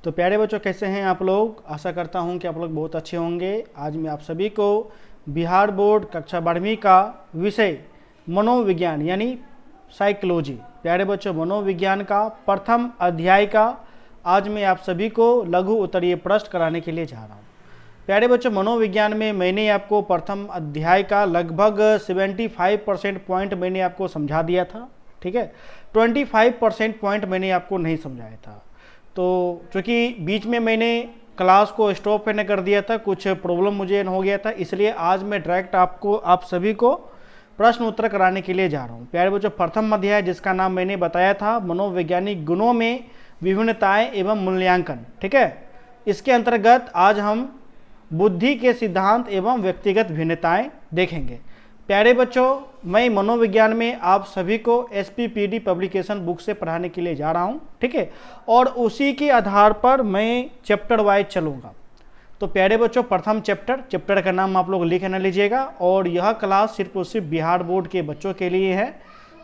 तो प्यारे बच्चों, कैसे हैं आप लोग? आशा करता हूं कि आप लोग बहुत अच्छे होंगे। आज मैं आप सभी को बिहार बोर्ड कक्षा 12वीं का विषय मनोविज्ञान यानी साइकोलॉजी, प्यारे बच्चों मनोविज्ञान का प्रथम अध्याय का आज मैं आप सभी को लघु उत्तरीय प्रश्न कराने के लिए जा रहा हूँ। प्यारे बच्चों, मनोविज्ञान में मैंने आपको प्रथम अध्याय का लगभग 75% पॉइंट मैंने आपको समझा दिया था, ठीक है। 25% पॉइंट मैंने आपको नहीं समझाया था। तो चूँकि बीच में मैंने क्लास को स्टॉप करने कर दिया था, कुछ प्रॉब्लम मुझे हो गया था, इसलिए आज मैं डायरेक्ट आप सभी को प्रश्न उत्तर कराने के लिए जा रहा हूँ। प्यारे बच्चों, प्रथम अध्याय जिसका नाम मैंने बताया था मनोवैज्ञानिक गुणों में विभिन्नताएं एवं मूल्यांकन, ठीक है। इसके अंतर्गत आज हम बुद्धि के सिद्धांत एवं व्यक्तिगत भिन्नताएं देखेंगे। प्यारे बच्चों, मैं मनोविज्ञान में आप सभी को SPPD पब्लिकेशन बुक से पढ़ाने के लिए जा रहा हूं, ठीक है, और उसी के आधार पर मैं चैप्टर वाइज चलूंगा। तो प्यारे बच्चों, प्रथम चैप्टर का नाम आप लोग लिख न लीजिएगा, और यह क्लास सिर्फ और सिर्फ बिहार बोर्ड के बच्चों के लिए है,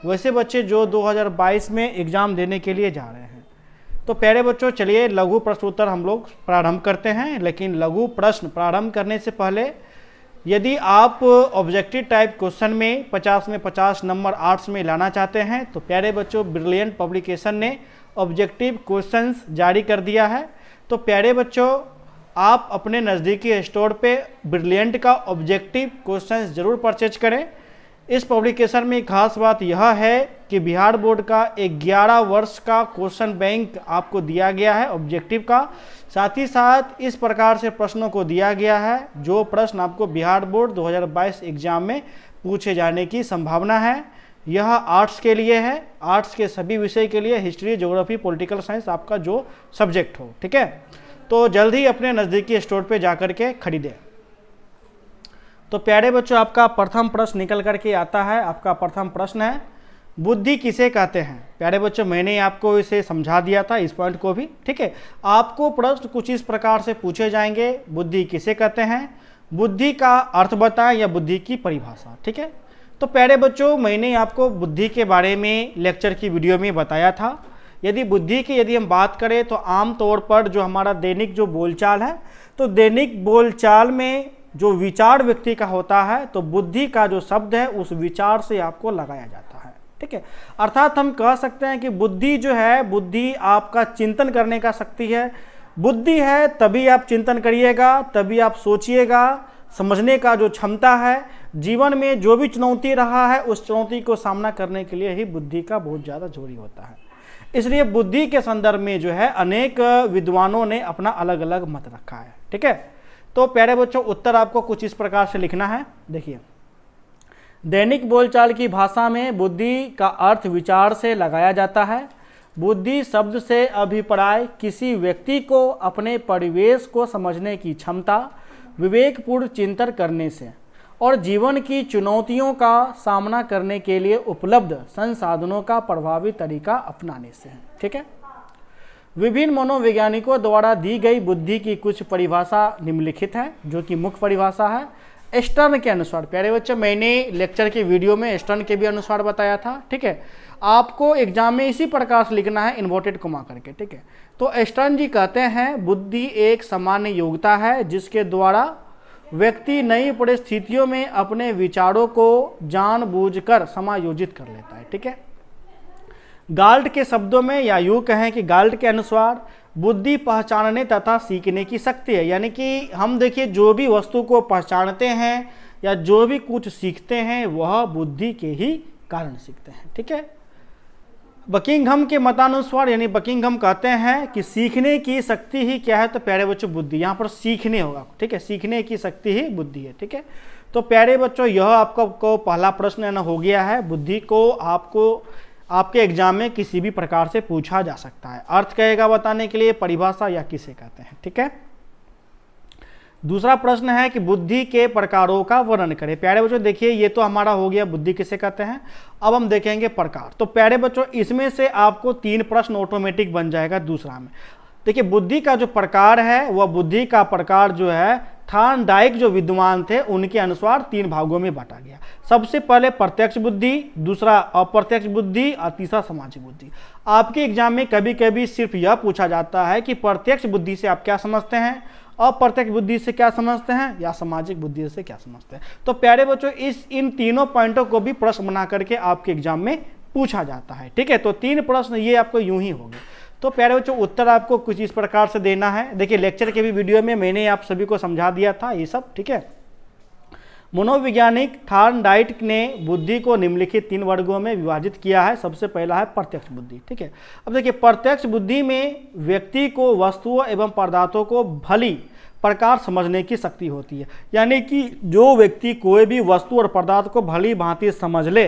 वैसे बच्चे जो 2022 में एग्ज़ाम देने के लिए जा रहे हैं। तो प्यारे बच्चों, चलिए लघु प्रश्न उत्तर हम लोग प्रारंभ करते हैं। लेकिन लघु प्रश्न प्रारंभ करने से पहले यदि आप ऑब्जेक्टिव टाइप क्वेश्चन में 50 में 50 नंबर आर्ट्स में लाना चाहते हैं तो प्यारे बच्चों ब्रिलियंट पब्लिकेशन ने ऑब्जेक्टिव क्वेश्चंस जारी कर दिया है। तो प्यारे बच्चों, आप अपने नज़दीकी स्टोर पे ब्रिलियंट का ऑब्जेक्टिव क्वेश्चंस जरूर परचेज करें। इस पब्लिकेशन में खास बात यह है कि बिहार बोर्ड का 11 वर्ष का क्वेश्चन बैंक आपको दिया गया है ऑब्जेक्टिव का। साथ ही साथ इस प्रकार से प्रश्नों को दिया गया है जो प्रश्न आपको बिहार बोर्ड 2022 एग्जाम में पूछे जाने की संभावना है। यह आर्ट्स के लिए है, आर्ट्स के सभी विषय के लिए, हिस्ट्री, ज्योग्राफी, पॉलिटिकल साइंस आपका जो सब्जेक्ट हो, ठीक है। तो जल्द ही अपने नज़दीकी स्टोर पर जाकर के खरीदें। तो प्यारे बच्चों, आपका प्रथम प्रश्न निकल करके आता है। आपका प्रथम प्रश्न है, बुद्धि किसे कहते हैं? प्यारे बच्चों, मैंने आपको इसे समझा दिया था, इस पॉइंट को भी, ठीक है। आपको प्रश्न कुछ इस प्रकार से पूछे जाएंगे, बुद्धि किसे कहते हैं, बुद्धि का अर्थ बताएं या बुद्धि की परिभाषा, ठीक है। तो प्यारे बच्चों, मैंने आपको बुद्धि के बारे में लेक्चर की वीडियो में बताया था। यदि हम बात करें तो आमतौर पर जो हमारा दैनिक जो बोलचाल है, तो दैनिक बोलचाल में जो विचार व्यक्ति का होता है, तो बुद्धि का जो शब्द है उस विचार से आपको लगाया जाता है, ठीक है। अर्थात हम कह सकते हैं कि बुद्धि जो है, बुद्धि आपका चिंतन करने का शक्ति है। बुद्धि है तभी आप चिंतन करिएगा, तभी आप सोचिएगा, समझने का जो क्षमता है, जीवन में जो भी चुनौती रहा है उस चुनौती को सामना करने के लिए ही बुद्धि का बहुत ज़्यादा जरूरी होता है। इसलिए बुद्धि के संदर्भ में जो है अनेक विद्वानों ने अपना अलग अलग मत रखा है, ठीक है। तो प्यारे बच्चों, उत्तर आपको कुछ इस प्रकार से लिखना है। देखिए, दैनिक बोलचाल की भाषा में बुद्धि का अर्थ विचार से लगाया जाता है। बुद्धि शब्द से अभिप्राय किसी व्यक्ति को अपने परिवेश को समझने की क्षमता, विवेकपूर्ण चिंतन करने से और जीवन की चुनौतियों का सामना करने के लिए उपलब्ध संसाधनों का प्रभावी तरीका अपनाने से है, ठीक है। विभिन्न मनोवैज्ञानिकों द्वारा दी गई बुद्धि की कुछ परिभाषा निम्नलिखित है, जो कि मुख्य परिभाषा है स्टर्न के अनुसार। प्यारे बच्चों, मैंने लेक्चर के वीडियो में स्टर्न के भी अनुसार बताया था, ठीक है। आपको एग्जाम में इसी प्रकार से लिखना है, इन्वर्टेड कॉमा करके, ठीक है। तो स्टर्न जी कहते हैं, बुद्धि एक सामान्य योग्यता है जिसके द्वारा व्यक्ति नई परिस्थितियों में अपने विचारों को जानबूझकर समायोजित कर लेता है, ठीक है। गाल्ट के शब्दों में, या यूँ कहें कि गाल्ट के अनुसार बुद्धि पहचानने तथा सीखने की शक्ति है। यानी कि हम देखिए, जो भी वस्तु को पहचानते हैं या जो भी कुछ सीखते हैं वह बुद्धि के ही कारण सीखते हैं, ठीक है। बकिंघम के मतानुसार, यानी बकिंघम कहते हैं कि सीखने की शक्ति ही क्या है, तो प्यारे बच्चों बुद्धि, यहाँ पर सीखने होगा, ठीक है, सीखने की शक्ति ही बुद्धि है, ठीक है। तो प्यारे बच्चों, यह आपका पहला प्रश्न हो गया है। बुद्धि को आपको आपके एग्जाम में किसी भी प्रकार से पूछा जा सकता है। अर्थ कहेगा बताने के लिए, परिभाषा या किसे कहते हैं, ठीक है। दूसरा प्रश्न है कि बुद्धि के प्रकारों का वर्णन करें। प्यारे बच्चों, देखिए ये तो हमारा हो गया बुद्धि किसे कहते हैं। अब हम देखेंगे प्रकार। तो प्यारे बच्चों, इसमें से आपको 3 प्रश्न ऑटोमेटिक बन जाएगा दूसरा में। देखिए, बुद्धि का जो प्रकार है वह बुद्धि का प्रकार जो है थॉर्नडाइक जो विद्वान थे उनके अनुसार 3 भागों में बांटा गया। सबसे पहले प्रत्यक्ष बुद्धि, दूसरा अप्रत्यक्ष बुद्धि और तीसरा सामाजिक बुद्धि। आपके एग्जाम में कभी कभी सिर्फ यह पूछा जाता है कि प्रत्यक्ष बुद्धि से आप क्या समझते हैं, अप्रत्यक्ष बुद्धि से क्या समझते हैं, या सामाजिक बुद्धि से क्या समझते हैं। तो प्यारे बच्चों, इन तीनों पॉइंटों को भी प्रश्न बना करके आपके एग्जाम में पूछा जाता है। ठीक है, तो 3 प्रश्न ये आपको यूं ही होंगे। तो प्यारे बच्चों, उत्तर आपको कुछ इस प्रकार से देना है। देखिए, लेक्चर के भी वीडियो में मैंने आप सभी को समझा दिया था ये सब। ठीक है, मनोवैज्ञानिक थॉर्नडाइक ने बुद्धि को निम्नलिखित 3 वर्गों में विभाजित किया है। सबसे पहला है प्रत्यक्ष बुद्धि। ठीक है, अब देखिए, प्रत्यक्ष बुद्धि में व्यक्ति को वस्तुओं एवं पदार्थों को भली प्रकार समझने की शक्ति होती है। यानी कि जो व्यक्ति कोई भी वस्तु और पदार्थ को भली भांति समझ ले,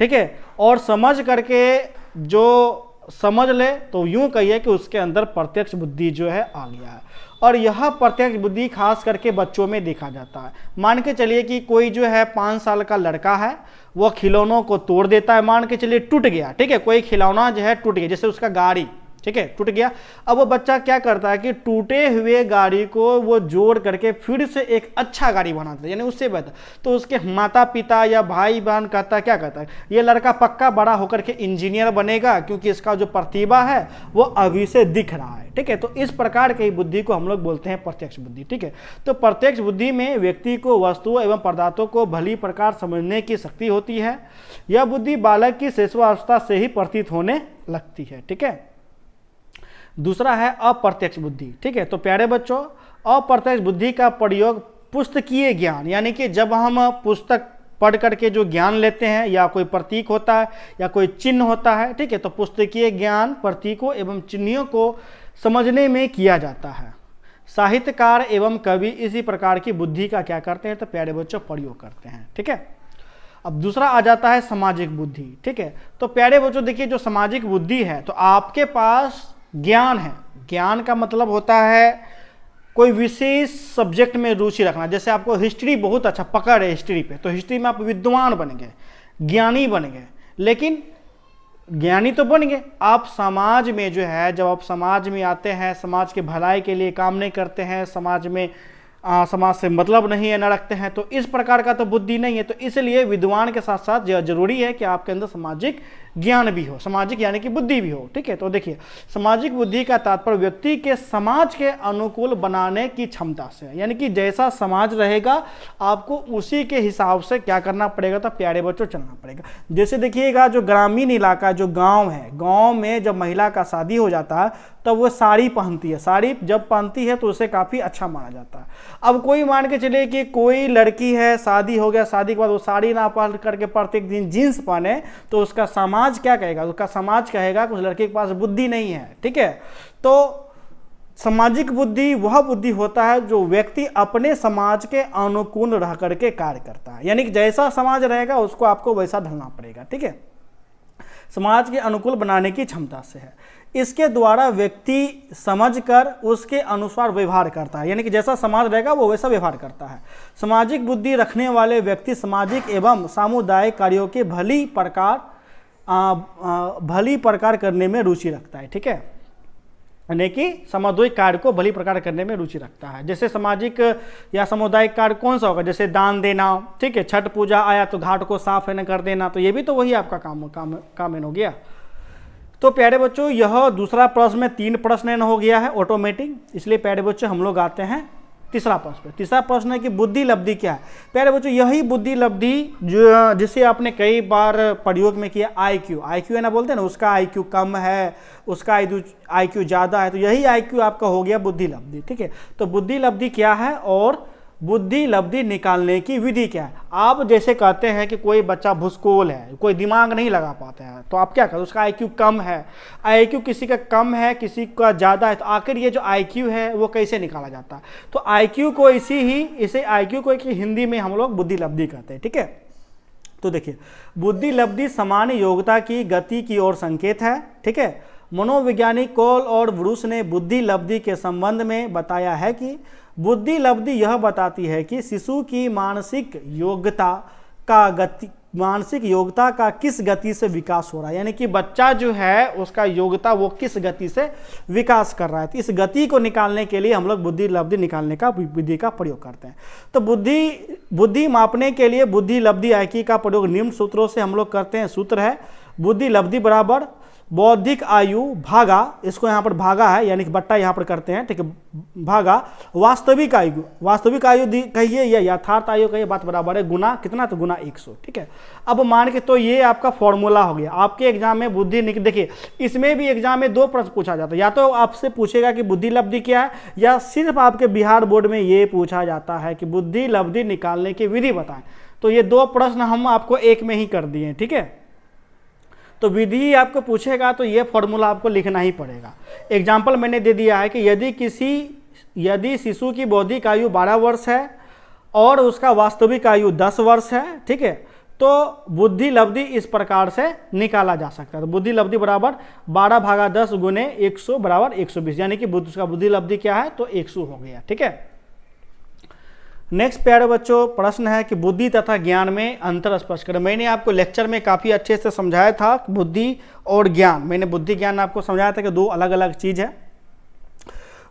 ठीक है, और समझ करके जो समझ ले, तो यूं कहिए कि उसके अंदर प्रत्यक्ष बुद्धि जो है आ गया है। और यह प्रत्यक्ष बुद्धि खास करके बच्चों में देखा जाता है। मान के चलिए कि कोई जो है 5 साल का लड़का है, वो खिलौनों को तोड़ देता है। मान के चलिए टूट गया, ठीक है, कोई खिलौना जो है टूट गया, जैसे उसका गाड़ी, ठीक है, टूट गया। अब वो बच्चा क्या करता है कि टूटे हुए गाड़ी को वो जोड़ करके फिर से एक अच्छा गाड़ी बनाता है, यानी उससे बेहतर। तो उसके माता पिता या भाई बहन कहता है, क्या कहता है, ये लड़का पक्का बड़ा होकर के इंजीनियर बनेगा, क्योंकि इसका जो प्रतिभा है वो अभी से दिख रहा है। ठीक है, तो इस प्रकार की बुद्धि को हम लोग बोलते हैं प्रत्यक्ष बुद्धि। ठीक है, तो प्रत्यक्ष बुद्धि में व्यक्ति को वस्तुओं एवं पदार्थों को भली प्रकार समझने की शक्ति होती है। यह बुद्धि बालक की शिशुअवस्था से ही प्रतीत होने लगती है। ठीक है, दूसरा है अप्रत्यक्ष बुद्धि। ठीक है, तो प्यारे बच्चों, अप्रत्यक्ष बुद्धि का प्रयोग पुस्तकीय ज्ञान, यानी कि जब हम पुस्तक पढ़ करके जो ज्ञान लेते हैं, या कोई प्रतीक होता है या कोई चिन्ह होता है, ठीक है, तो पुस्तकीय ज्ञान प्रतीकों एवं चिन्हों को समझने में किया जाता है। साहित्यकार एवं कवि इसी प्रकार की बुद्धि का क्या करते हैं, तो प्यारे बच्चों प्रयोग करते हैं। ठीक है, अब दूसरा आ जाता है सामाजिक बुद्धि। ठीक है, तो प्यारे बच्चों देखिए, जो सामाजिक बुद्धि है, तो आपके पास ज्ञान है। ज्ञान का मतलब होता है कोई विशेष सब्जेक्ट में रुचि रखना। जैसे आपको हिस्ट्री बहुत अच्छा पकड़ है हिस्ट्री पे, तो हिस्ट्री में आप विद्वान बन गए, ज्ञानी बन गए। लेकिन ज्ञानी तो बन गए, आप समाज में जो है, जब आप समाज में आते हैं, समाज के भलाई के लिए काम नहीं करते हैं, समाज में समाज से मतलब नहीं है, न रखते हैं, तो इस प्रकार का तो बुद्धि नहीं है। तो इसलिए विद्वान के साथ साथ जरूरी है कि आपके अंदर सामाजिक ज्ञान भी हो, सामाजिक यानी कि बुद्धि भी हो। ठीक है, तो देखिए, सामाजिक बुद्धि का तात्पर्य व्यक्ति के समाज के अनुकूल बनाने की क्षमता से है। यानी कि जैसा समाज रहेगा, आपको उसी के हिसाब से क्या करना पड़ेगा, तो प्यारे बच्चों चलना पड़ेगा। जैसे देखिएगा, जो ग्रामीण इलाका, जो गाँव है, गाँव में जब महिला का शादी हो जाता है, तब वो साड़ी पहनती है। साड़ी जब पहनती है तो उसे काफ़ी अच्छा माना जाता है। अब कोई मान के चलिए कि कोई लड़की है, शादी हो गया, शादी के बाद वो साड़ी ना पहन करके प्रत्येक दिन जीन्स पहने, तो उसका समाज क्या कहेगा, उसका समाज कहेगा कि उस लड़के के पास बुद्धि नहीं है। ठीक है, तो सामाजिक बुद्धि वह बुद्धि होता है जो व्यक्ति अपने समाज के अनुकूल रह करके कार्य करता है। यानी कि जैसा समाज रहेगा उसको आपको वैसा ढलना पड़ेगा। ठीक है, समाज के अनुकूल बनाने की क्षमता से है। इसके द्वारा व्यक्ति समझकर उसके अनुसार व्यवहार करता है। यानी कि जैसा समाज रहेगा वो वैसा व्यवहार करता है। सामाजिक बुद्धि रखने वाले व्यक्ति सामाजिक एवं सामुदायिक कार्यों के भली प्रकार करने में रुचि रखता है। ठीक है, यानी कि सामुदायिक कार्य को भली प्रकार करने में रुचि रखता है। जैसे सामाजिक या सामुदायिक कार्य कौन सा होगा, जैसे दान देना, ठीक है, छठ पूजा आया तो घाट को साफ है न कर देना, तो ये भी तो वही आपका काम हो गया। तो प्यारे बच्चों, यह दूसरा प्रश्न में 3 प्रश्न हो गया है ऑटोमेटिक। इसलिए प्यारे बच्चों, हम लोग आते हैं तीसरा प्रश्न पे। तीसरा प्रश्न है कि बुद्धि लब्धि क्या है। प्यारे बच्चों, यही बुद्धि लब्धि जो जिसे आपने कई बार प्रयोग में किया, आईक्यू है ना, बोलते हैं ना, उसका आईक्यू कम है, उसका आईक्यू ज़्यादा है, तो यही आईक्यू आपका हो गया बुद्धि लब्धि। ठीक है, तो बुद्धि लब्धि क्या है और बुद्धि लब्धि निकालने की विधि क्या है। आप जैसे कहते हैं कि कोई बच्चा भूसकोल है, कोई दिमाग नहीं लगा पाता है, तो आप क्या करें, उसका आईक्यू कम है, आईक्यू किसी का कम है, किसी का ज़्यादा है, तो आखिर ये जो आईक्यू है वो कैसे निकाला जाता है। तो आईक्यू को इसे आईक्यू को हिंदी में हम लोग बुद्धि लब्धि कहते हैं। ठीक है, तो देखिए, बुद्धि लब्धि सामान्य योग्यता की गति की ओर संकेत है। ठीक है, मनोवैज्ञानिक कॉल और ब्रूस ने बुद्धि लब्धि के संबंध में बताया है कि बुद्धि लब्धि यह बताती है कि शिशु की मानसिक योग्यता मानसिक योग्यता का किस गति से विकास हो रहा है, यानी कि बच्चा जो है उसका योग्यता वो किस गति से विकास कर रहा है। तो इस गति को निकालने के लिए हम लोग बुद्धि लब्धि निकालने का विधि का प्रयोग करते हैं। तो बुद्धि मापने के लिए बुद्धि लब्धि आयकी का प्रयोग निम्न सूत्रों से हम लोग करते हैं। सूत्र है बुद्धि लब्धि बराबर बौद्धिक आयु भागा, इसको यहाँ पर भागा है यानी कि बट्टा यहाँ पर करते हैं, ठीक है, भागा वास्तविक आयु, वास्तविक आयु कहिए या यथार्थ आयु कहिए, बात बराबर है, गुना कितना, तो गुना 100, ठीक है। अब मान के तो ये आपका फॉर्मूला हो गया। आपके एग्जाम में बुद्धि देखिए, इसमें भी एग्जाम में 2 प्रश्न पूछा जाता है, या तो आपसे पूछेगा कि बुद्धि लब्धि क्या है, या सिर्फ आपके बिहार बोर्ड में ये पूछा जाता है कि बुद्धि लब्धि निकालने की विधि बताएं। तो ये 2 प्रश्न हम आपको एक में ही कर दिए, ठीक है। तो विधि आपको पूछेगा तो ये फॉर्मूला आपको लिखना ही पड़ेगा। एग्जाम्पल मैंने दे दिया है कि यदि शिशु की बौद्धिक आयु 12 वर्ष है और उसका वास्तविक आयु 10 वर्ष है, ठीक है, तो बुद्धि लब्धि इस प्रकार से निकाला जा सकता है। तो बुद्धि लब्धि बराबर 12 भागा 10 गुने 100 बराबर 120, यानी कि उसका बुद्धि लब्धि क्या है, तो 100 हो गया, ठीक है। नेक्स्ट प्यारे बच्चों प्रश्न है कि बुद्धि तथा ज्ञान में अंतर स्पष्ट करें। मैंने आपको लेक्चर में काफ़ी अच्छे से समझाया था बुद्धि और ज्ञान। मैंने बुद्धि ज्ञान आपको समझाया था कि 2 अलग अलग चीज़ है।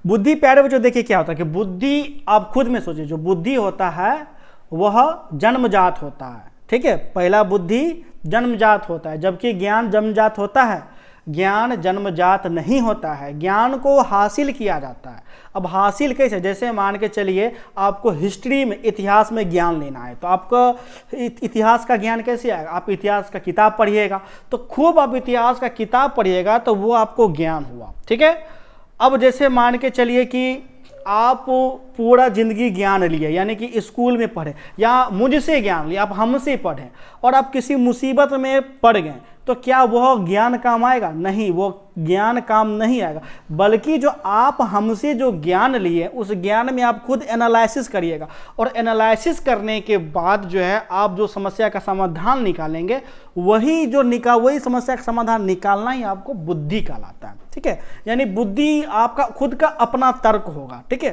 बुद्धि प्यारे बच्चों देखिए क्या होता है कि बुद्धि आप खुद में सोचिए, जो बुद्धि होता है वह जन्मजात होता है, ठीक है। पहला बुद्धि जन्मजात होता है, जबकि ज्ञान जन्मजात होता है। ज्ञान जन्मजात नहीं होता है, ज्ञान को हासिल किया जाता है। अब हासिल कैसे, जैसे मान के चलिए आपको हिस्ट्री में, इतिहास में ज्ञान लेना है, तो आपको इतिहास का ज्ञान कैसे आएगा, आप इतिहास का किताब पढ़िएगा, तो खूब आप इतिहास का किताब पढ़िएगा तो वो आपको ज्ञान हुआ, ठीक है। अब जैसे मान के चलिए कि आप पूरा जिंदगी ज्ञान लिए, यानी कि स्कूल में पढ़े या मुझसे ज्ञान लिया, आप हमसे पढ़े और आप किसी मुसीबत में पड़ गए, तो क्या वह ज्ञान काम आएगा? नहीं, वो ज्ञान काम नहीं आएगा। बल्कि जो आप हमसे जो ज्ञान लिए उस ज्ञान में आप खुद एनालिसिस करिएगा, और एनालिसिस करने के बाद जो है आप जो समस्या का समाधान निकालेंगे, वही समस्या का समाधान निकालना ही आपको बुद्धि कहलाता है, ठीक है। यानी बुद्धि आपका खुद का अपना तर्क होगा, ठीक है।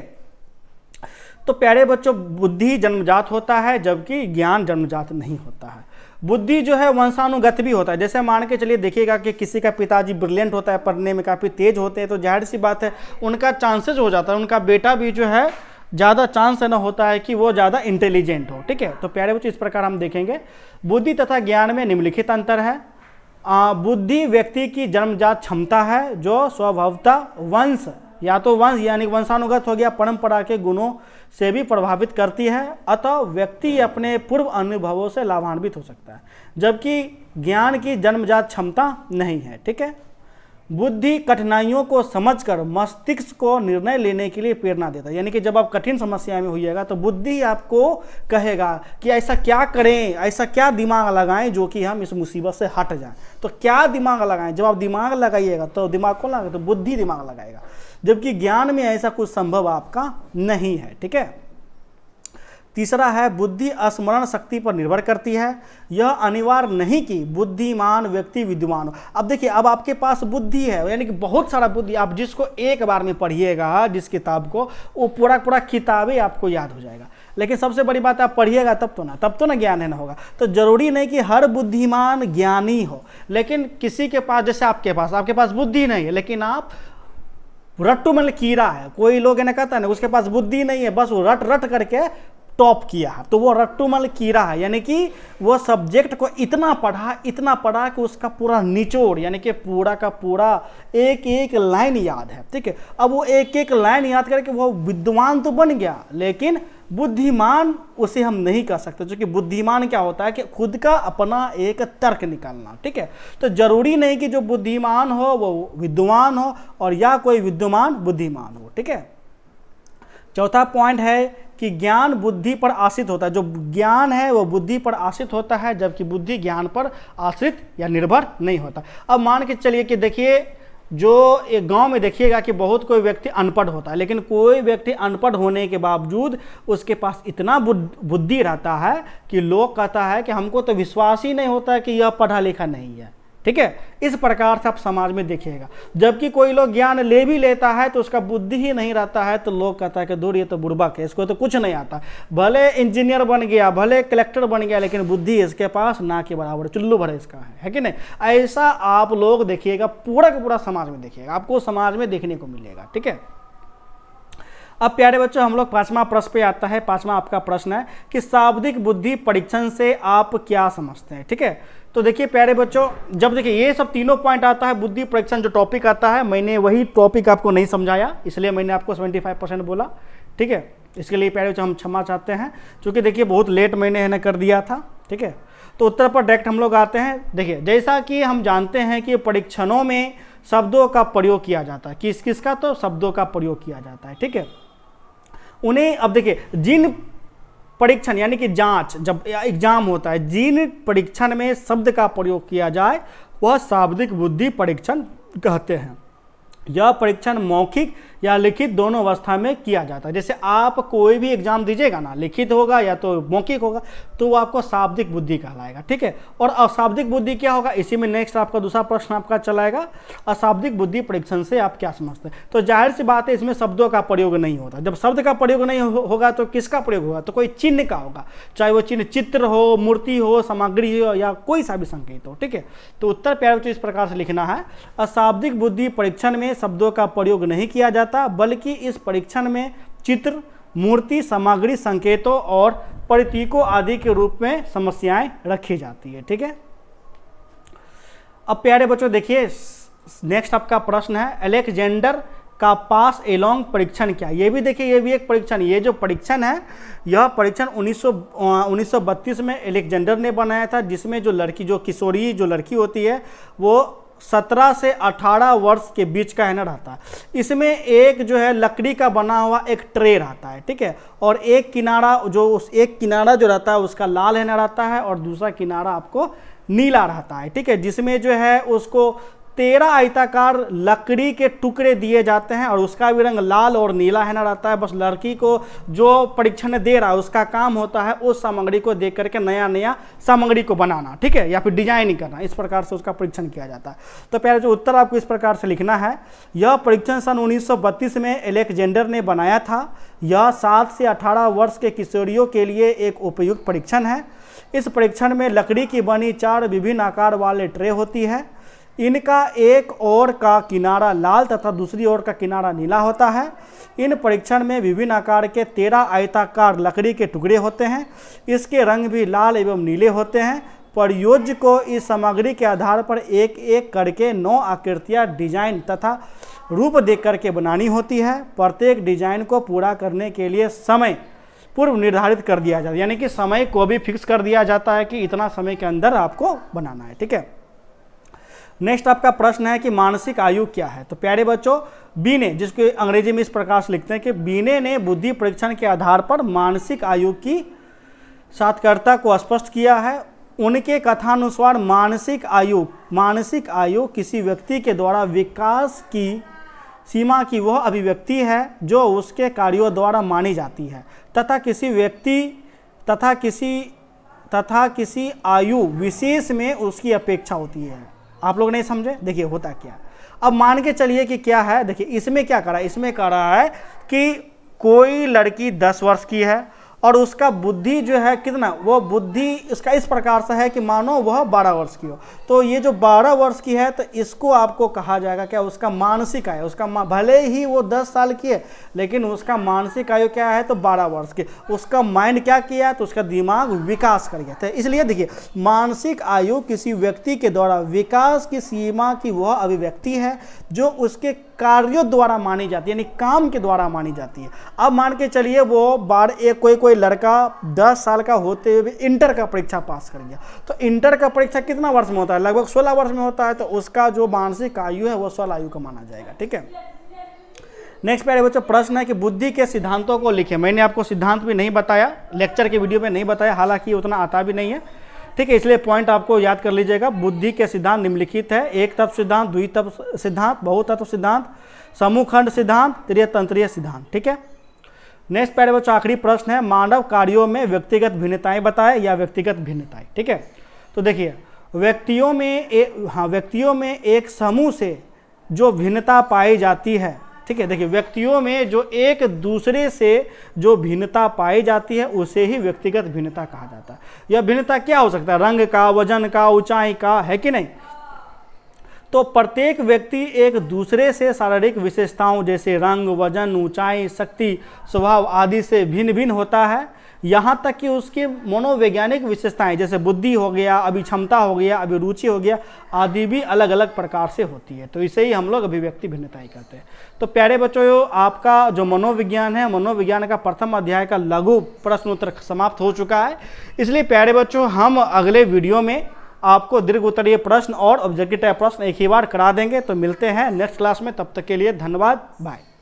तो प्यारे बच्चों बुद्धि जन्मजात होता है जबकि ज्ञान जन्मजात नहीं होता है। बुद्धि जो है वंशानुगत भी होता है। जैसे मान के चलिए देखिएगा कि किसी का पिताजी ब्रिलियंट होता है, पढ़ने में काफ़ी तेज होते हैं, तो जाहिर सी बात है उनका चांसेस हो जाता है, उनका बेटा भी जो है ज़्यादा चांस न होता है कि वो ज़्यादा इंटेलिजेंट हो, ठीक है। तो प्यारे बच्चों इस प्रकार हम देखेंगे बुद्धि तथा ज्ञान में निम्नलिखित अंतर है। बुद्धि व्यक्ति की जन्मजात क्षमता है जो स्वभावतः वंश यानी वंशानुगत हो गया, परंपरा के गुणों से भी प्रभावित करती है, अतः व्यक्ति अपने पूर्व अनुभवों से लाभान्वित हो सकता है, जबकि ज्ञान की जन्मजात क्षमता नहीं है, ठीक है। बुद्धि कठिनाइयों को समझकर मस्तिष्क को निर्णय लेने के लिए प्रेरणा देता है, यानी कि जब आप कठिन समस्या में होइएगा तो बुद्धि आपको कहेगा कि ऐसा क्या करें, ऐसा क्या दिमाग लगाएं जो कि हम इस मुसीबत से हट जाएं। तो क्या दिमाग लगाएं, जब आप दिमाग लगाइएगा तो दिमाग को लगाए तो बुद्धि दिमाग लगाएगा, जबकि ज्ञान में ऐसा कुछ संभव आपका नहीं है, ठीक है। तीसरा है बुद्धि स्मरण शक्ति पर निर्भर करती है। यह अनिवार्य नहीं कि बुद्धिमान व्यक्ति विद्वान हो। अब देखिए, अब आपके पास बुद्धि है, यानी कि बहुत सारा बुद्धि, आप जिसको एक बार में पढ़िएगा जिस किताब को, वो पूरा किताबें आपको याद हो जाएगा। लेकिन सबसे बड़ी बात, आप पढ़िएगा तब तो ना ज्ञान है ना होगा। तो जरूरी नहीं कि हर बुद्धिमान ज्ञानी हो, लेकिन किसी के पास, जैसे आपके पास बुद्धि नहीं है लेकिन आप रट्टू मतलब कीड़ा है, कोई लोग ना कहता है ना उसके पास बुद्धि नहीं है, बस वो रट करके टॉप किया है, तो वो रट्टूमल कीड़ा है, यानी कि वो सब्जेक्ट को इतना पढ़ा कि उसका पूरा निचोड़, यानी कि पूरा का पूरा एक लाइन याद है, ठीक है। अब वो एक लाइन याद करके वो विद्वान तो बन गया, लेकिन बुद्धिमान उसे हम नहीं कह सकते, क्योंकि बुद्धिमान क्या होता है कि खुद का अपना एक तर्क निकालना, ठीक है। तो जरूरी नहीं कि जो बुद्धिमान हो वो विद्वान हो और या कोई विद्वान बुद्धिमान हो, ठीक है। चौथा पॉइंट है कि ज्ञान बुद्धि पर आश्रित होता है। जो ज्ञान है वो बुद्धि पर आश्रित होता है, जबकि बुद्धि ज्ञान पर आश्रित या निर्भर नहीं होता। अब मान के चलिए कि देखिए, जो एक गांव में देखिएगा कि बहुत कोई व्यक्ति अनपढ़ होता है, लेकिन कोई व्यक्ति अनपढ़ होने के बावजूद उसके पास इतना बुद्धि रहता है कि लोग कहता है कि हमको तो विश्वास ही नहीं होता है कि यह पढ़ा लिखा नहीं है, ठीक है। इस प्रकार से आप समाज में देखिएगा। जबकि कोई लोग ज्ञान ले भी लेता है तो उसका बुद्धि ही नहीं रहता है, तो लोग कहता है कि दूर ये तो बुड़बक है, इसको तो कुछ नहीं आता, भले इंजीनियर बन गया, भले कलेक्टर बन गया, लेकिन बुद्धि इसके पास ना के बराबर, चुल्लू भर इसका है कि नहीं। ऐसा आप लोग देखिएगा, पूरा का पूरा समाज में देखिएगा, आपको समाज में देखने को मिलेगा। ठीक है। अब प्यारे बच्चों हम लोग 5वां प्रश्न पे आता है। 5वां आपका प्रश्न है कि शाब्दिक बुद्धि परीक्षण से आप क्या समझते हैं। ठीक है। तो देखिए प्यारे बच्चों, जब देखिए ये सब तीनों पॉइंट आता है, बुद्धि परीक्षण जो टॉपिक आता है, मैंने वही टॉपिक आपको नहीं समझाया, इसलिए मैंने आपको 75% बोला। ठीक है। इसके लिए प्यारे बच्चों हम क्षमा चाहते हैं, क्योंकि देखिए बहुत लेट मैंने है ना कर दिया था। ठीक है। तो उत्तर पर डायरेक्ट हम लोग आते हैं। देखिए जैसा कि हम जानते हैं कि परीक्षणों में शब्दों का प्रयोग किया जाता है, किसका, तो शब्दों का प्रयोग किया जाता है। ठीक है। उन्हें अब देखिए जिन परीक्षण यानी कि जांच, जब एग्जाम होता है, जिन परीक्षण में शब्द का प्रयोग किया जाए वह शाब्दिक बुद्धि परीक्षण कहते हैं। यह परीक्षण मौखिक या लिखित दोनों अवस्था में किया जाता है। जैसे आप कोई भी एग्जाम दीजिएगा ना, लिखित होगा या तो मौखिक होगा, तो वो आपको शाब्दिक बुद्धि कहलाएगा। ठीक है। और अशाब्दिक बुद्धि क्या होगा, इसी में नेक्स्ट आपका दूसरा प्रश्न आपका चलाएगा, अशाब्दिक बुद्धि परीक्षण से आप क्या समझते हैं। तो जाहिर सी बात है इसमें शब्दों का प्रयोग नहीं होता। जब शब्द का प्रयोग नहीं होगा तो किसका प्रयोग होगा, तो कोई चिन्ह का होगा, चाहे वो चिन्ह चित्र हो, मूर्ति हो, सामग्री हो, या कोई सा भी संकेत हो। ठीक है। तो उत्तर प्यारे बच्चों इस प्रकार से लिखना है, अशाब्दिक बुद्धि परीक्षण में शब्दों का प्रयोग नहीं किया जाता, बल्कि इस परीक्षण में चित्र, मूर्ति, सामग्री, संकेतों और प्रतीकों आदि के रूप में समस्याएं रखी जाती है। ठीक है। अब प्यारे बच्चों देखिए नेक्स्ट आपका प्रश्न है, अलेक्जेंडर का पास एलोंग परीक्षण क्या। ये भी देखिए, ये भी एक परीक्षण, ये जो परीक्षण है यह परीक्षण 1932 में अलेक्जेंडर ने बनाया था, जिसमें जो लड़की, जो किशोरी जो लड़की होती है वो 17 से 18 वर्ष के बीच का है ना रहता है। इसमें एक जो है लकड़ी का बना हुआ एक ट्रे रहता है। ठीक है। और एक किनारा जो रहता है उसका लाल है ना रहता है, और दूसरा किनारा आपको नीला रहता है। ठीक है। जिसमें जो है उसको 13 आयताकार लकड़ी के टुकड़े दिए जाते हैं, और उसका भी रंग लाल और नीला है ना रहता है। बस लड़की को जो परीक्षण दे रहा है उसका काम होता है उस सामग्री को देख करके नया नया सामग्री को बनाना। ठीक है। या फिर डिजाइनिंग करना, इस प्रकार से उसका परीक्षण किया जाता है। तो प्यारे जो उत्तर आपको इस प्रकार से लिखना है, यह परीक्षण सन 1932 में अलेक्जेंडर ने बनाया था। यह 7 से 18 वर्ष के किशोरियों के लिए एक उपयुक्त परीक्षण है। इस परीक्षण में लकड़ी की बनी 4 विभिन्न आकार वाले ट्रे होती है। इनका एक ओर का किनारा लाल तथा दूसरी ओर का किनारा नीला होता है। इन परीक्षण में विभिन्न आकार के 13 आयताकार लकड़ी के टुकड़े होते हैं। इसके रंग भी लाल एवं नीले होते हैं। प्रयोज्य को इस सामग्री के आधार पर एक एक करके 9 आकृतियाँ, डिजाइन तथा रूप देख करके बनानी होती है। प्रत्येक डिजाइन को पूरा करने के लिए समय पूर्व निर्धारित कर दिया जाता है, यानी कि समय को भी फिक्स कर दिया जाता है कि इतना समय के अंदर आपको बनाना है। ठीक है। नेक्स्ट आपका प्रश्न है कि मानसिक आयु क्या है। तो प्यारे बच्चों, बीने, जिसको अंग्रेजी में इस प्रकार से लिखते हैं कि बीने ने बुद्धि परीक्षण के आधार पर मानसिक आयु की सार्थकता को स्पष्ट किया है। उनके कथानुसार मानसिक आयु किसी व्यक्ति के द्वारा विकास की सीमा की वह अभिव्यक्ति है जो उसके कार्यों द्वारा मानी जाती है, तथा किसी व्यक्ति तथा किसी आयु विशेष में उसकी अपेक्षा होती है। आप लोग नहीं समझे, देखिए होता क्या। अब मान के चलिए कि क्या है, देखिए इसमें क्या करा, इसमें कह रहा है कि कोई लड़की 10 वर्ष की है और उसका बुद्धि जो है कितना, वो बुद्धि इसका इस प्रकार से है कि मानो वह 12 वर्ष की हो। तो ये जो 12 वर्ष की है तो इसको आपको कहा जाएगा क्या, उसका मानसिक आयु, उसका भले ही वो 10 साल की है लेकिन उसका मानसिक आयु क्या है, तो 12 वर्ष की। उसका माइंड क्या किया, तो उसका दिमाग विकास कर गया। तो इसलिए देखिए मानसिक आयु किसी व्यक्ति के द्वारा विकास की सीमा की वह अभिव्यक्ति है जो उसके कार्यों द्वारा मानी जाती है, यानी काम के द्वारा मानी जाती है। अब मान के चलिए वो कोई लड़का 10 साल का होते हुए भी इंटर का परीक्षा पास कर गया, तो इंटर का परीक्षा कितना वर्ष में होता है, लगभग 16 वर्ष में होता है। तो उसका जो मानसिक आयु है वो 16 आयु का माना जाएगा। ठीक है। नेक्स्ट प्यारे बच्चों प्रश्न है कि बुद्धि के सिद्धांतों को लिखे। मैंने आपको सिद्धांत भी नहीं बताया, लेक्चर के वीडियो में नहीं बताया, हालांकि उतना आता भी नहीं है। ठीक है, इसलिए पॉइंट आपको याद कर लीजिएगा। बुद्धि के सिद्धांत निम्नलिखित है: एक तत्व सिद्धांत, द्वितत्व सिद्धांत, बहुतत्व सिद्धांत, समूह खंड सिद्धांत, त्रितंत्रीय सिद्धांत। ठीक है। नेक्स्ट प्यारे बच्चों आखिरी प्रश्न है, मानव कार्यों में व्यक्तिगत भिन्नताएं बताएं या व्यक्तिगत भिन्नताएं। ठीक है। तो देखिए व्यक्तियों में एक समूह से जो भिन्नता पाई जाती है, ठीक है। देखिए, व्यक्तियों में जो एक दूसरे से जो भिन्नता पाई जाती है उसे ही व्यक्तिगत भिन्नता कहा जाता है। यह भिन्नता क्या हो सकता है? रंग का, वजन का, ऊंचाई का, है कि नहीं? तो प्रत्येक व्यक्ति एक दूसरे से शारीरिक विशेषताओं जैसे रंग, वजन, ऊंचाई, शक्ति, स्वभाव आदि से भिन्न भिन्न होता है। यहाँ तक कि उसके मनोवैज्ञानिक विशेषताएं जैसे बुद्धि हो गया, अभिक्षमता हो गया, अभिरुचि हो गया आदि भी अलग अलग प्रकार से होती है। तो इसे ही हम लोग अभिव्यक्ति भिन्नताएं कहते हैं। तो प्यारे बच्चों, आपका जो मनोविज्ञान है, मनोविज्ञान का प्रथम अध्याय का लघु प्रश्न उत्तर समाप्त हो चुका है। इसलिए प्यारे बच्चों, हम अगले वीडियो में आपको दीर्घ उत्तरीय प्रश्न और ऑब्जेक्टिव टाइप प्रश्न एक ही बार करा देंगे। तो मिलते हैं नेक्स्ट क्लास में, तब तक के लिए धन्यवाद, बाय।